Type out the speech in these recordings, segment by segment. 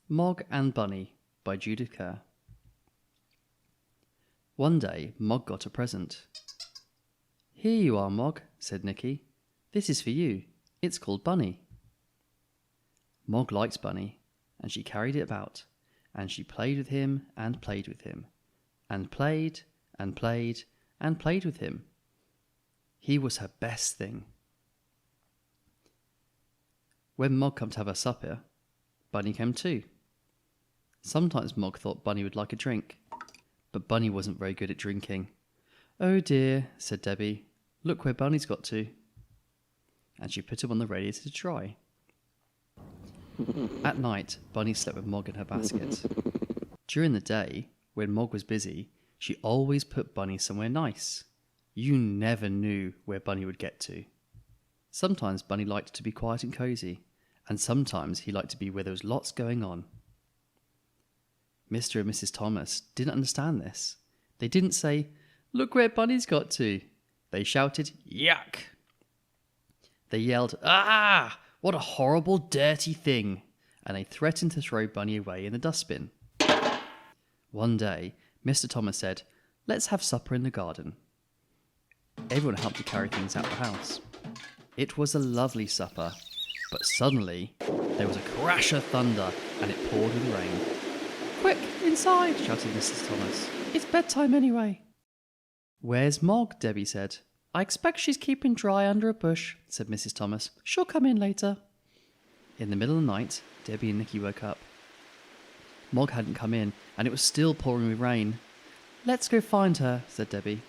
Mog and Bunny by Judith Kerr. One day, Mog got a present. "Here you are, Mog," said Nicky. "This is for you. It's called Bunny." Mog liked Bunny, and she carried it about, and she played with him and played with him, and played and played and played with him. He was her best thing. When Mog came to have her supper, Bunny came too. Sometimes Mog thought Bunny would like a drink, but Bunny wasn't very good at drinking. "Oh dear," said Debbie, "look where Bunny's got to." And she put him on the radiator to dry. At night, Bunny slept with Mog in her basket. During the day, when Mog was busy, she always put Bunny somewhere nice. You never knew where Bunny would get to. Sometimes Bunny liked to be quiet and cosy, and sometimes he liked to be where there was lots going on. Mr. and Mrs. Thomas didn't understand this. They didn't say, "Look where Bunny's got to." They shouted, "Yuck!" They yelled, "Ah! What a horrible, dirty thing!" And they threatened to throw Bunny away in the dustbin. One day, Mr. Thomas said, "Let's have supper in the garden." Everyone helped to carry things out the house. It was a lovely supper, but suddenly there was a crash of thunder and it poured with rain. "Quick, inside!" shouted Mrs. Thomas. "It's bedtime anyway." "Where's Mog?" Debbie said. "I expect she's keeping dry under a bush," said Mrs. Thomas. "She'll come in later." In the middle of the night, Debbie and Nicky woke up. Mog hadn't come in, and it was still pouring with rain. "Let's go find her," said Debbie.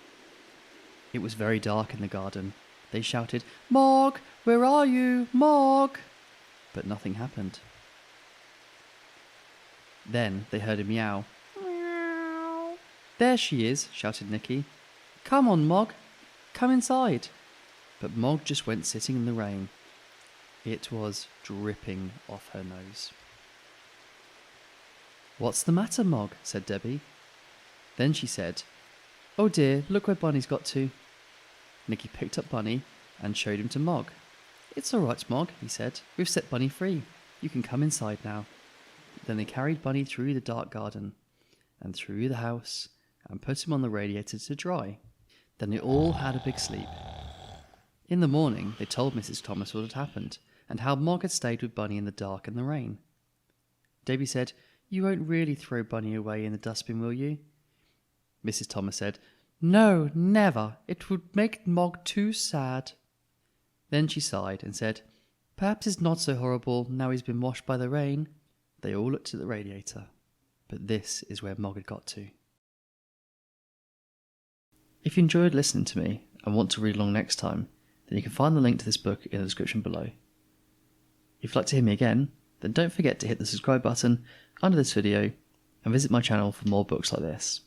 It was very dark in the garden. They shouted, "Mog, where are you? Mog!" But nothing happened. Then they heard a meow. "Meow." "There she is," shouted Nicky. "Come on, Mog. Come inside." But Mog just went sitting in the rain. It was dripping off her nose. "What's the matter, Mog?" said Debbie. Then she said, "Oh dear, look where Bunny's got to." Nicky picked up Bunny and showed him to Mog. "It's all right, Mog," he said. "We've set Bunny free. You can come inside now." Then they carried Bunny through the dark garden and through the house and put him on the radiator to dry. Then they all had a big sleep. In the morning, they told Mrs. Thomas what had happened and how Mog had stayed with Bunny in the dark and the rain. Debbie said, "You won't really throw Bunny away in the dustbin, will you?" Mrs. Thomas said, "No, never. It would make Mog too sad." Then she sighed and said, "Perhaps it's not so horrible now he's been washed by the rain." They all looked at the radiator, but this is where Mog had got to. If you enjoyed listening to me and want to read along next time, then you can find the link to this book in the description below. If you'd like to hear me again, then don't forget to hit the subscribe button under this video and visit my channel for more books like this.